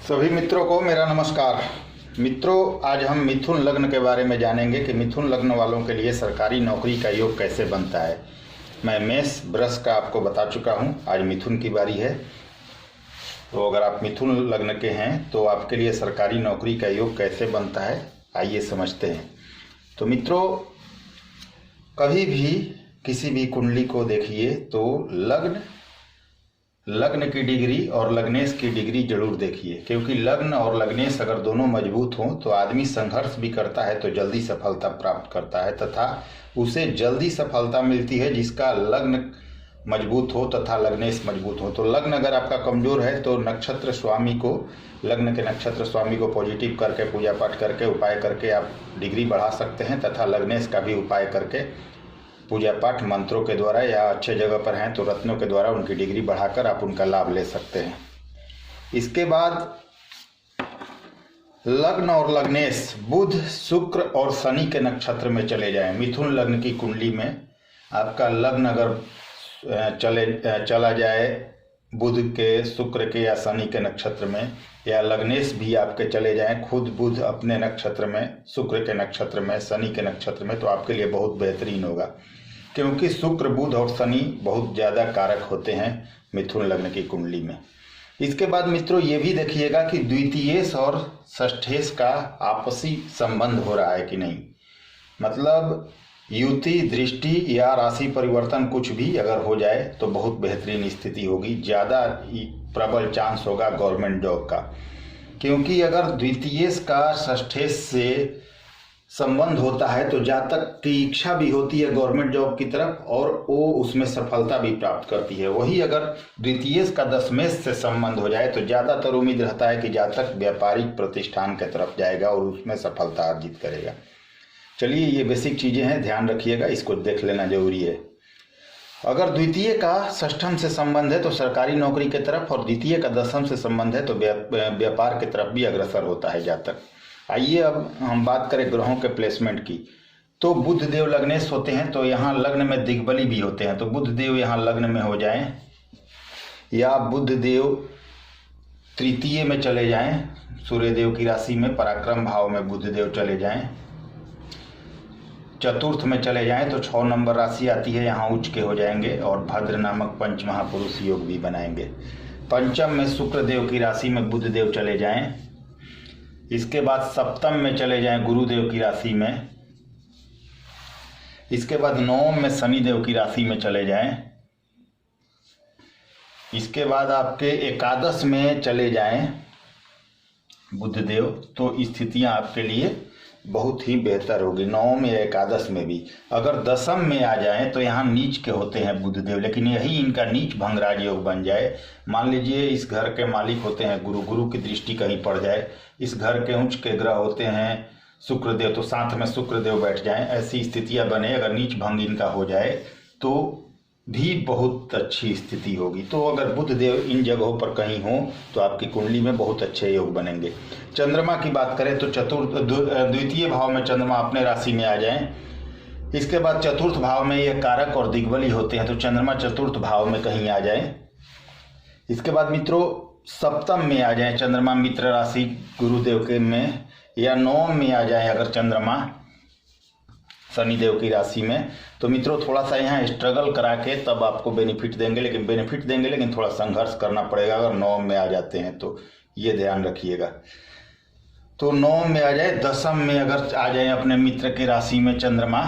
सभी मित्रों को मेरा नमस्कार। मित्रों, आज हम मिथुन लग्न के बारे में जानेंगे कि मिथुन लग्न वालों के लिए सरकारी नौकरी का योग कैसे बनता है। मैं मेष वृष का आपको बता चुका हूं, आज मिथुन की बारी है। तो अगर आप मिथुन लग्न के हैं तो आपके लिए सरकारी नौकरी का योग कैसे बनता है, आइए समझते हैं। तो मित्रों, कभी भी किसी भी कुंडली को देखिए तो लग्न की डिग्री और लग्नेश की डिग्री जरूर देखिए, क्योंकि लग्न और लग्नेश अगर दोनों मजबूत हों तो आदमी संघर्ष भी करता है तो जल्दी सफलता प्राप्त करता है, तथा उसे जल्दी सफलता मिलती है जिसका लग्न मजबूत हो तथा लग्नेश मजबूत हो। तो लग्न अगर आपका कमजोर है तो नक्षत्र स्वामी को, लग्न के नक्षत्र स्वामी को पॉजिटिव करके, पूजा पाठ करके, उपाय करके आप डिग्री बढ़ा सकते हैं, तथा लग्नेश का भी उपाय करके पूजा पाठ मंत्रों के द्वारा या अच्छे जगह पर हैं तो रत्नों के द्वारा उनकी डिग्री बढ़ाकर आप उनका लाभ ले सकते हैं। इसके बाद लग्न और लग्नेश बुध, शुक्र और शनि के नक्षत्र में चले जाएं। मिथुन लग्न की कुंडली में आपका लग्न अगर चला जाए बुध के, शुक्र के या शनि के नक्षत्र में, या लग्नेश भी आपके चले जाएं खुद बुध अपने नक्षत्र में, शुक्र के नक्षत्र में, शनि के नक्षत्र में, तो आपके लिए बहुत बेहतरीन होगा, क्योंकि शुक्र, बुध और शनि बहुत ज़्यादा कारक होते हैं मिथुन लग्न की कुंडली में। इसके बाद मित्रों ये भी देखिएगा कि द्वितीयेश और षष्ठेश का आपसी संबंध हो रहा है कि नहीं। मतलब युति, दृष्टि या राशि परिवर्तन कुछ भी अगर हो जाए तो बहुत बेहतरीन स्थिति होगी, ज़्यादा प्रबल चांस होगा गवर्नमेंट जॉब का, क्योंकि अगर द्वितीयेश का षष्ठेश से संबंध होता है तो जातक की इच्छा भी होती है गवर्नमेंट जॉब की तरफ और वो उसमें सफलता भी प्राप्त करती है। वही अगर द्वितीयेश का दशमेश से संबंध हो जाए तो ज़्यादातर उम्मीद रहता है कि जातक व्यापारिक प्रतिष्ठान की तरफ जाएगा और उसमें सफलता अर्जित करेगा। चलिए, ये बेसिक चीज़ें हैं, ध्यान रखिएगा, इसको देख लेना जरूरी है। अगर द्वितीय का षष्ठम से संबंध है तो सरकारी नौकरी की तरफ, और द्वितीय का दशम से संबंध है तो व्यापार की तरफ भी अग्रसर होता है जातक। आइए अब हम बात करें ग्रहों के प्लेसमेंट की। तो बुध देव लग्नेश होते हैं तो यहाँ लग्न में दिग्बली भी होते हैं, तो बुध देव यहाँ लग्न में हो जाएं, या बुध देव तृतीय में चले जाएं, सूर्य देव की राशि में पराक्रम भाव में बुध देव चले जाएं, चतुर्थ में चले जाएं तो 6 नंबर राशि आती है, यहाँ उच्च के हो जाएंगे और भद्र नामक पंच महापुरुष योग भी बनाएंगे। पंचम में शुक्र देव की राशि में बुध देव चले जाएं। इसके बाद सप्तम में चले जाएं गुरुदेव की राशि में। इसके बाद नवम में शनि देव की राशि में चले जाएं। इसके बाद आपके एकादश में चले जाएं बुध देव, तो स्थितियां आपके लिए बहुत ही बेहतर होगी। नवम या एकादश में भी अगर दशम में आ जाएं तो यहाँ नीच के होते हैं बुध देव, लेकिन यही इनका नीच भंगराज योग बन जाए। मान लीजिए इस घर के मालिक होते हैं गुरु की दृष्टि कहीं पड़ जाए, इस घर के उच्च के ग्रह होते हैं शुक्र देव, तो साथ में शुक्र देव बैठ जाएं, ऐसी स्थितियां बने। अगर नीच भंग इनका हो जाए तो भी बहुत अच्छी स्थिति होगी। तो अगर बुध देव इन जगहों पर कहीं हो तो आपकी कुंडली में बहुत अच्छे योग बनेंगे। चंद्रमा की बात करें तो द्वितीय भाव में चंद्रमा अपने राशि में आ जाएं। इसके बाद चतुर्थ भाव में ये कारक और दिग्बली होते हैं, तो चंद्रमा चतुर्थ भाव में कहीं आ जाएं। इसके बाद मित्रों सप्तम में आ जाएं चंद्रमा मित्र राशि गुरुदेव के में, या नवम में आ जाएं अगर चंद्रमा शनिदेव की राशि में, तो मित्रों थोड़ा सा यहाँ स्ट्रगल करा के तब आपको बेनिफिट देंगे, लेकिन थोड़ा संघर्ष करना पड़ेगा अगर नवम में आ जाते हैं, तो ये ध्यान रखिएगा। तो नवम में आ जाए, दशम में अगर आ जाए अपने मित्र की राशि में चंद्रमा,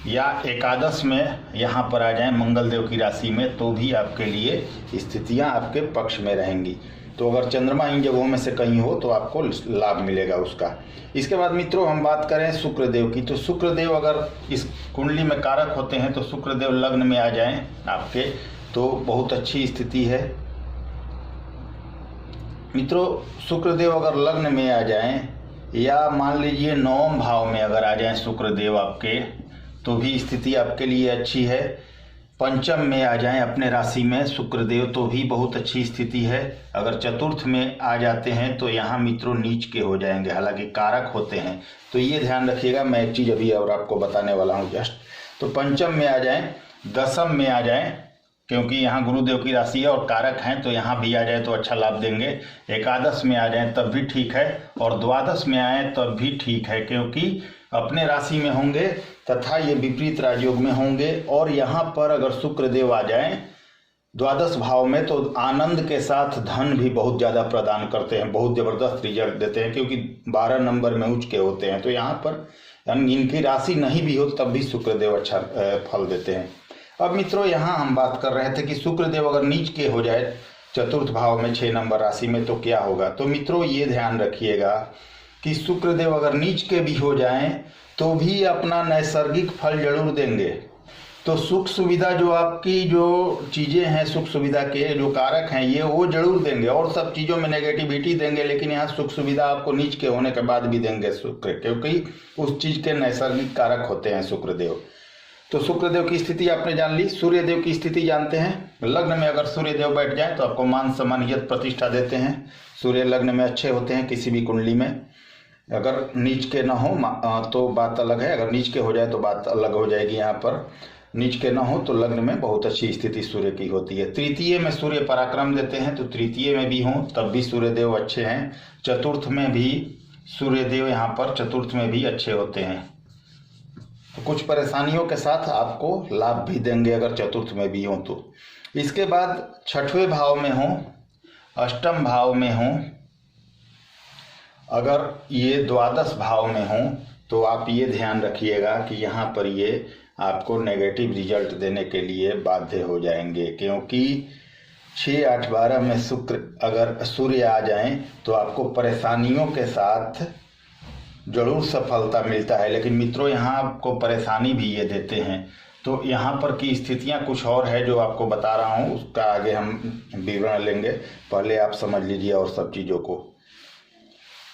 या एकादश में यहाँ पर आ जाए मंगल देव की राशि में, तो भी आपके लिए स्थितियाँ आपके पक्ष में रहेंगी। तो अगर चंद्रमा इन जगहों में से कहीं हो तो आपको लाभ मिलेगा उसका। इसके बाद मित्रों हम बात करें शुक्र देव की, तो शुक्र देव अगर इस कुंडली में कारक होते हैं तो शुक्र देव लग्न में आ जाएं आपके, तो बहुत अच्छी स्थिति है। मित्रों शुक्र देव अगर लग्न में आ जाएं, या मान लीजिए नवम भाव में अगर आ जाएं शुक्र देव आपके, तो भी स्थिति आपके लिए अच्छी है। पंचम में आ जाएं अपने राशि में शुक्र देव, तो भी बहुत अच्छी स्थिति है। अगर चतुर्थ में आ जाते हैं तो यहाँ मित्रों नीच के हो जाएंगे, हालांकि कारक होते हैं, तो ये ध्यान रखिएगा। मैं एक चीज़ अभी और आपको बताने वाला हूँ जस्ट। तो पंचम में आ जाएं, दशम में आ जाएं, क्योंकि यहाँ गुरुदेव की राशि है और कारक हैं, तो यहाँ भी आ जाए तो अच्छा लाभ देंगे। एकादश में आ जाए तब भी ठीक है और द्वादश में आए तब भी ठीक है, क्योंकि अपने राशि में होंगे तथा ये विपरीत राजयोग में होंगे। और यहाँ पर अगर शुक्र देव आ जाएं द्वादश भाव में तो आनंद के साथ धन भी बहुत ज़्यादा प्रदान करते हैं, बहुत ज़बरदस्त रिजल्ट देते हैं, क्योंकि 12 नंबर में उच्च के होते हैं। तो यहाँ पर इनकी राशि नहीं भी हो तब भी शुक्रदेव अच्छा फल देते हैं। अब मित्रों यहाँ हम बात कर रहे थे कि शुक्रदेव अगर नीच के हो जाए चतुर्थ भाव में 6 नंबर राशि में तो क्या होगा। तो मित्रों ये ध्यान रखिएगा कि शुक्रदेव अगर नीच के भी हो जाएं तो भी अपना नैसर्गिक फल जरूर देंगे। तो सुख सुविधा जो आपकी जो चीज़ें हैं, सुख सुविधा के जो कारक हैं ये वो जरूर देंगे, और सब चीज़ों में नेगेटिविटी देंगे, लेकिन यहाँ सुख सुविधा आपको नीच के होने के बाद भी देंगे शुक्र, क्योंकि उस चीज़ के नैसर्गिक कारक होते हैं शुक्रदेव। तो शुक्रदेव की स्थिति आपने जान ली। सूर्यदेव की स्थिति जानते हैं। लग्न में अगर सूर्यदेव बैठ जाए तो आपको मान सम्मान यश प्रतिष्ठा देते हैं। सूर्य लग्न में अच्छे होते हैं किसी भी कुंडली में। अगर नीच के न हो तो बात अलग है, अगर नीच के हो जाए तो बात अलग हो जाएगी। यहाँ पर नीच के न हो तो लग्न में बहुत अच्छी स्थिति सूर्य की होती है। तृतीय में सूर्य पराक्रम देते हैं, तो तृतीय में भी हों तब भी सूर्यदेव अच्छे हैं। चतुर्थ में भी सूर्यदेव यहाँ पर चतुर्थ में भी अच्छे होते हैं। तो कुछ परेशानियों के साथ आपको लाभ भी देंगे अगर चतुर्थ में भी हों तो। इसके बाद छठवें भाव में हों, अष्टम भाव में हों, अगर ये द्वादश भाव में हों तो आप ये ध्यान रखिएगा कि यहाँ पर ये आपको नेगेटिव रिजल्ट देने के लिए बाध्य हो जाएंगे, क्योंकि 6, 8, 12 में शुक्र अगर सूर्य आ जाएं तो आपको परेशानियों के साथ जरूर सफलता मिलता है। लेकिन मित्रों यहाँ आपको परेशानी भी ये देते हैं। तो यहाँ पर की स्थितियाँ कुछ और है जो आपको बता रहा हूँ, उसका आगे हम विवरण लेंगे, पहले आप समझ लीजिए और सब चीज़ों को।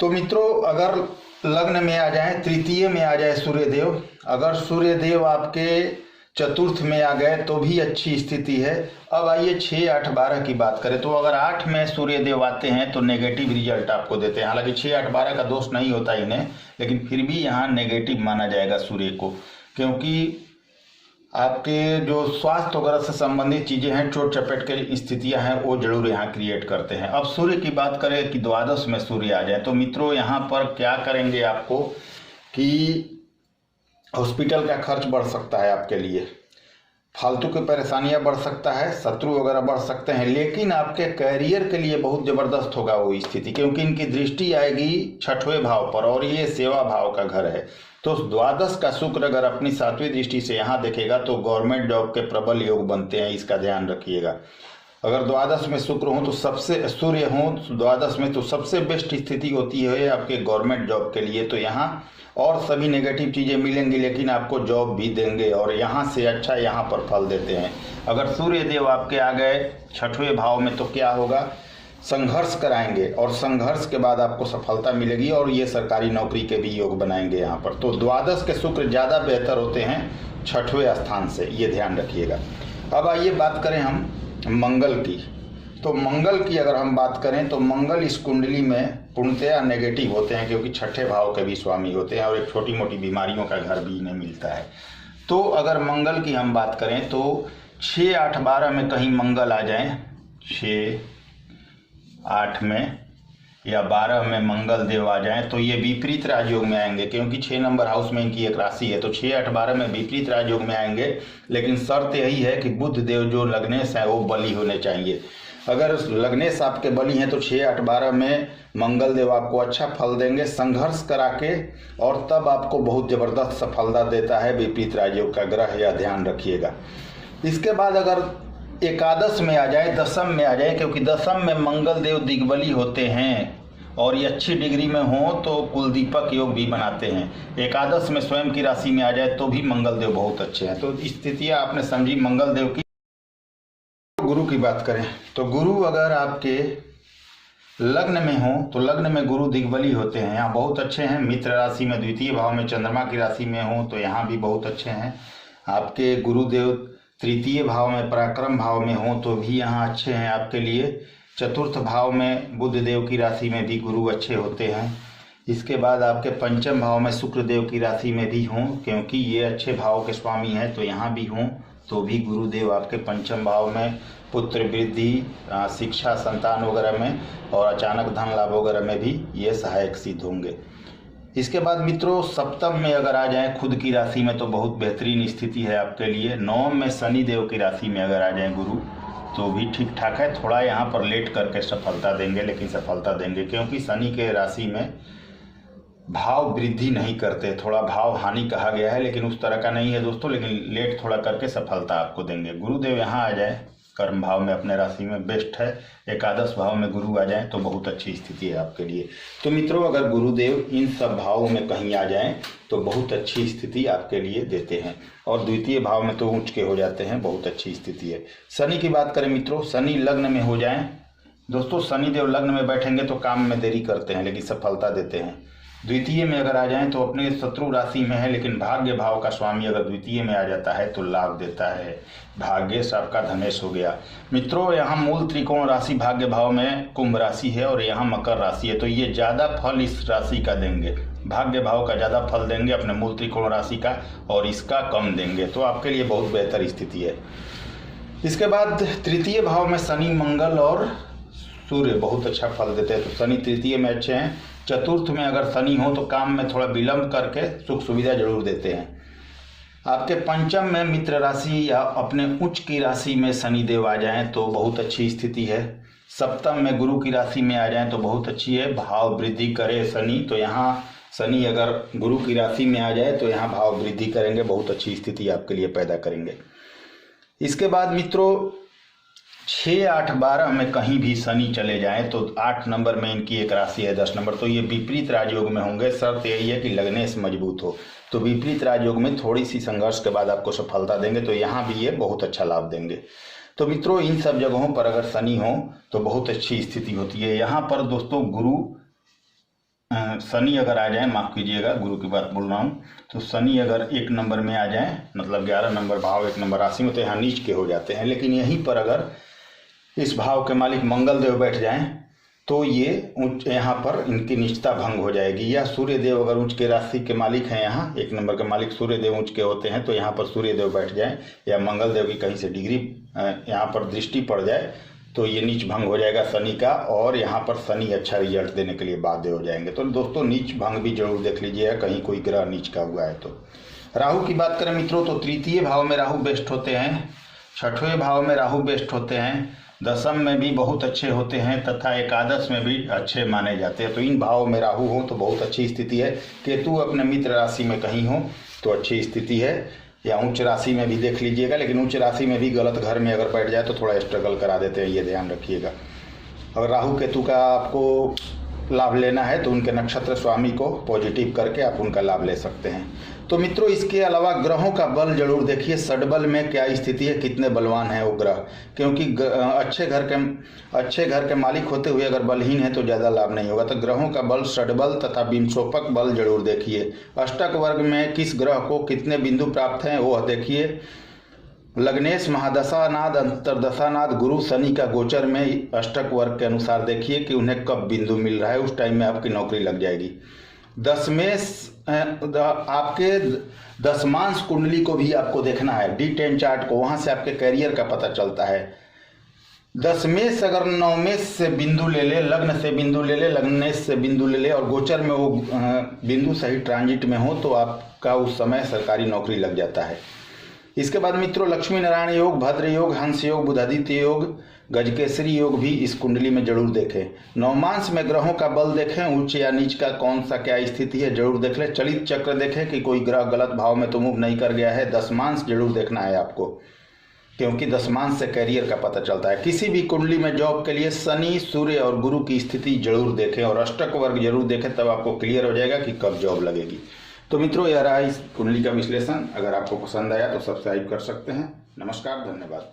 तो मित्रों अगर लग्न में आ जाए, तृतीय में आ जाए सूर्यदेव, अगर सूर्यदेव आपके चतुर्थ में आ गए तो भी अच्छी स्थिति है। अब आइए 6, 8, 12 की बात करें तो अगर 8 में सूर्यदेव आते हैं तो नेगेटिव रिजल्ट आपको देते हैं। हालांकि 6, 8, 12 का दोष नहीं होता इन्हें, लेकिन फिर भी यहाँ नेगेटिव माना जाएगा सूर्य को, क्योंकि आपके जो स्वास्थ्य वगैरह से संबंधित चीज़ें हैं, चोट चपेट की स्थितियां हैं, वो जरूर यहाँ क्रिएट करते हैं। अब सूर्य की बात करें कि द्वादश में सूर्य आ जाए तो मित्रों यहाँ पर क्या करेंगे आपको कि हॉस्पिटल का खर्च बढ़ सकता है, आपके लिए फालतू की परेशानियां बढ़ सकता है, शत्रु वगैरह बढ़ सकते हैं, लेकिन आपके कैरियर के लिए बहुत ज़बरदस्त होगा वो स्थिति, क्योंकि इनकी दृष्टि आएगी छठवें भाव पर और ये सेवा भाव का घर है। तो द्वादश का शुक्र अगर अपनी 7वीं दृष्टि से यहाँ देखेगा तो गवर्नमेंट जॉब के प्रबल योग बनते हैं, इसका ध्यान रखिएगा। अगर द्वादश में शुक्र हो तो सबसे सूर्य हो द्वादश में तो सबसे बेस्ट स्थिति होती है आपके गवर्नमेंट जॉब के लिए। तो यहाँ और सभी नेगेटिव चीज़ें मिलेंगी, लेकिन आपको जॉब भी देंगे और यहाँ से अच्छा यहाँ पर फल देते हैं। अगर सूर्यदेव आपके आ गए छठवें भाव में तो क्या होगा, संघर्ष कराएंगे और संघर्ष के बाद आपको सफलता मिलेगी और ये सरकारी नौकरी के भी योग बनाएंगे यहाँ पर। तो द्वादश के शुक्र ज़्यादा बेहतर होते हैं छठवें स्थान से, ये ध्यान रखिएगा। अब आइए बात करें हम मंगल की। तो मंगल की अगर हम बात करें तो मंगल इस कुंडली में पूर्णतया नेगेटिव होते हैं, क्योंकि छठे भाव के भी स्वामी होते हैं और एक छोटी मोटी बीमारियों का घर भी इन्हें मिलता है। तो अगर मंगल की हम बात करें तो 6, 8, 12 में कहीं मंगल आ जाएं, 6, 8 में या 12 में मंगल देव आ जाएं तो ये विपरीत राजयोग में आएंगे, क्योंकि 6 नंबर हाउस में इनकी एक राशि है। तो 6, 8, 12 में विपरीत राजयोग में आएंगे, लेकिन शर्त यही है कि बुध देव जो लग्नेश है वो बली होने चाहिए। अगर लग्नेश आपके बली हैं तो 6, 8, 12 में मंगल देव आपको अच्छा फल देंगे संघर्ष करा के, और तब आपको बहुत ज़बरदस्त सफलता देता है विपरीत राजयोग का ग्रह, या ध्यान रखिएगा। इसके बाद अगर एकादश में आ जाए, दशम में आ जाए, क्योंकि दशम में मंगल देव दिग्बली होते हैं और ये अच्छी डिग्री में हो तो कुलदीपक योग भी बनाते हैं। एकादश में स्वयं की राशि में आ जाए तो भी मंगल देव बहुत अच्छे हैं। तो स्थितियाँ आपने समझी मंगल देव की। गुरु की बात करें तो गुरु अगर आपके लग्न में हो तो लग्न में गुरु दिग्बली होते हैं, यहाँ बहुत अच्छे हैं। मित्र राशि में द्वितीय भाव में चंद्रमा की राशि में हो तो यहाँ भी बहुत अच्छे हैं। आपके गुरुदेव तृतीय भाव में पराक्रम भाव में हो तो भी यहाँ अच्छे हैं आपके लिए। चतुर्थ भाव में बुध देव की राशि में भी गुरु अच्छे होते हैं। इसके बाद आपके पंचम भाव में शुक्र देव की राशि में भी हों, क्योंकि ये अच्छे भाव के स्वामी हैं, तो यहाँ भी हों तो भी गुरुदेव आपके पंचम भाव में पुत्र वृद्धि, शिक्षा, संतान वगैरह में और अचानक धन लाभ वगैरह में भी ये सहायक सिद्ध होंगे। इसके बाद मित्रों सप्तम में अगर आ जाएं खुद की राशि में तो बहुत बेहतरीन स्थिति है आपके लिए। नवम में शनि देव की राशि में अगर आ जाएं गुरु तो भी ठीक ठाक है। थोड़ा यहाँ पर लेट करके सफलता देंगे, लेकिन सफलता देंगे, क्योंकि शनि के राशि में भाव वृद्धि नहीं करते, थोड़ा भाव हानि कहा गया है, लेकिन उस तरह का नहीं है दोस्तों, लेकिन लेट थोड़ा करके सफलता आपको देंगे। गुरुदेव यहाँ आ जाए कर्म भाव में अपने राशि में बेस्ट है। एकादश भाव में गुरु आ जाए तो बहुत अच्छी स्थिति है आपके लिए। तो मित्रों अगर गुरुदेव इन सब भावों में कहीं आ जाएं तो बहुत अच्छी स्थिति आपके लिए देते हैं, और द्वितीय भाव में तो ऊंच के हो जाते हैं, बहुत अच्छी स्थिति है। शनि की बात करें मित्रों, शनि लग्न में हो जाएं दोस्तों, शनिदेव लग्न में बैठेंगे तो काम में देरी करते हैं लेकिन सफलता देते हैं। द्वितीय में अगर आ जाएं तो अपने शत्रु राशि में है, लेकिन भाग्य भाव का स्वामी अगर द्वितीय में आ जाता है तो लाभ देता है। भाग्येश आपका धनेश हो गया। मित्रों यहाँ मूल त्रिकोण राशि भाग्य भाव में कुंभ राशि है और यहाँ मकर राशि है, तो ये ज़्यादा फल इस राशि का देंगे। भाग्य भाव का ज़्यादा फल देंगे अपने मूल त्रिकोण राशि का, और इसका कम देंगे, तो आपके लिए बहुत बेहतर स्थिति है। इसके बाद तृतीय भाव में शनि, मंगल और सूर्य बहुत अच्छा फल देते हैं, तो शनि तृतीय में अच्छे हैं। चतुर्थ में अगर शनि हो तो काम में थोड़ा विलंब करके सुख सुविधा जरूर देते हैं। आपके पंचम में मित्र राशि या अपने उच्च की राशि में शनि देव आ जाएं तो बहुत अच्छी स्थिति है। सप्तम में गुरु की राशि में आ जाएं तो बहुत अच्छी है। भाव वृद्धि करे शनि, तो यहाँ शनि अगर गुरु की राशि में आ जाए तो यहाँ भाव वृद्धि करेंगे, बहुत अच्छी स्थिति आपके लिए पैदा करेंगे। इसके बाद मित्रों 6, 8, 12 में कहीं भी शनि चले जाएं तो 8 नंबर में इनकी एक राशि है 10 नंबर, तो ये विपरीत राजयोग में होंगे। शर्त यही है कि लग्नेश मजबूत हो, तो विपरीत राजयोग में थोड़ी सी संघर्ष के बाद आपको सफलता देंगे, तो यहाँ भी ये बहुत अच्छा लाभ देंगे। तो मित्रों इन सब जगहों पर अगर शनि हो तो बहुत अच्छी स्थिति होती है। यहाँ पर दोस्तों गुरु शनि अगर आ जाए, माफ कीजिएगा गुरु की बात बोल रहा हूँ, तो शनि अगर 1 नंबर में आ जाए, मतलब 11 नंबर भाव 1 नंबर राशि में, तो यहाँ नीच के हो जाते हैं। लेकिन यहीं पर अगर इस भाव के मालिक मंगल देव बैठ जाएं तो ये यहाँ पर इनकी निष्ठा भंग हो जाएगी। या सूर्य देव अगर उच्च के राशि के मालिक हैं, यहाँ 1 नंबर के मालिक सूर्य देव उच्च के होते हैं, तो यहाँ पर सूर्य देव बैठ जाएं या मंगल देव की कहीं से डिग्री यहाँ पर दृष्टि पड़ जाए तो ये नीच भंग हो जाएगा शनि का, और यहाँ पर शनि अच्छा रिजल्ट देने के लिए बाध्य हो जाएंगे। तो दोस्तों नीच भंग भी जरूर देख लीजिएगा कहीं कोई ग्रह नीच का हुआ है तो। राहु की बात करें मित्रों तो तृतीय भाव में राहु बेस्ट होते हैं, 6वें भाव में राहु बेस्ट होते हैं, दशम में भी बहुत अच्छे होते हैं तथा एकादश में भी अच्छे माने जाते हैं। तो इन भावों में राहु हो तो बहुत अच्छी स्थिति है। केतु अपने मित्र राशि में कहीं हो तो अच्छी स्थिति है, या उच्च राशि में भी देख लीजिएगा, लेकिन उच्च राशि में भी गलत घर में अगर बैठ जाए तो थोड़ा स्ट्रगल करा देते हैं, ये ध्यान रखिएगा। अगर राहु केतु का आपको लाभ लेना है तो उनके नक्षत्र स्वामी को पॉजिटिव करके आप उनका लाभ ले सकते हैं। तो मित्रों इसके अलावा ग्रहों का बल जरूर देखिए, षडबल में क्या स्थिति है, कितने बलवान है वो ग्रह, क्योंकि अच्छे घर के मालिक होते हुए अगर बलहीन है तो ज़्यादा लाभ नहीं होगा। तो ग्रहों का बल षडबल तथा विंशोपक बल जरूर देखिए। अष्टक वर्ग में किस ग्रह को कितने बिंदु प्राप्त हैं वो देखिए। लग्नेश महादशानाद अंतरदशानाद गुरु शनि का गोचर में अष्टक वर्ग के अनुसार देखिए कि उन्हें कब बिंदु मिल रहा है, उस टाइम में आपकी नौकरी लग जाएगी। आपके दशमांश कुंडली को भी आपको देखना है, D10 चार्ट को, वहां से आपके करियर का पता चलता है। दशमेश अगर नवमेश से बिंदु ले ले, लग्न से बिंदु ले ले, लग्नेश से बिंदु ले ले और गोचर में वो बिंदु सही ट्रांजिट में हो तो आपका उस समय सरकारी नौकरी लग जाता है। इसके बाद मित्रों लक्ष्मी नारायण योग, भद्र योग, हंस योग, बुधादित्य योग, गजकेसरी योग भी इस कुंडली में जरूर देखें। नवमांश में ग्रहों का बल देखें, उच्च या नीच का कौन सा क्या स्थिति है जरूर देख लें। चलित चक्र देखें कि कोई ग्रह गलत भाव में तो मूव नहीं कर गया है। दशमांश जरूर देखना है आपको, क्योंकि दशमांश से कैरियर का पता चलता है। किसी भी कुंडली में जॉब के लिए शनि, सूर्य और गुरु की स्थिति जरूर देखें और अष्टक वर्ग जरूर देखें, तब आपको क्लियर हो जाएगा कि कब जॉब लगेगी। तो मित्रों यह रहा इस कुंडली का विश्लेषण। अगर आपको पसंद आया तो सब्सक्राइब कर सकते हैं। नमस्कार, धन्यवाद।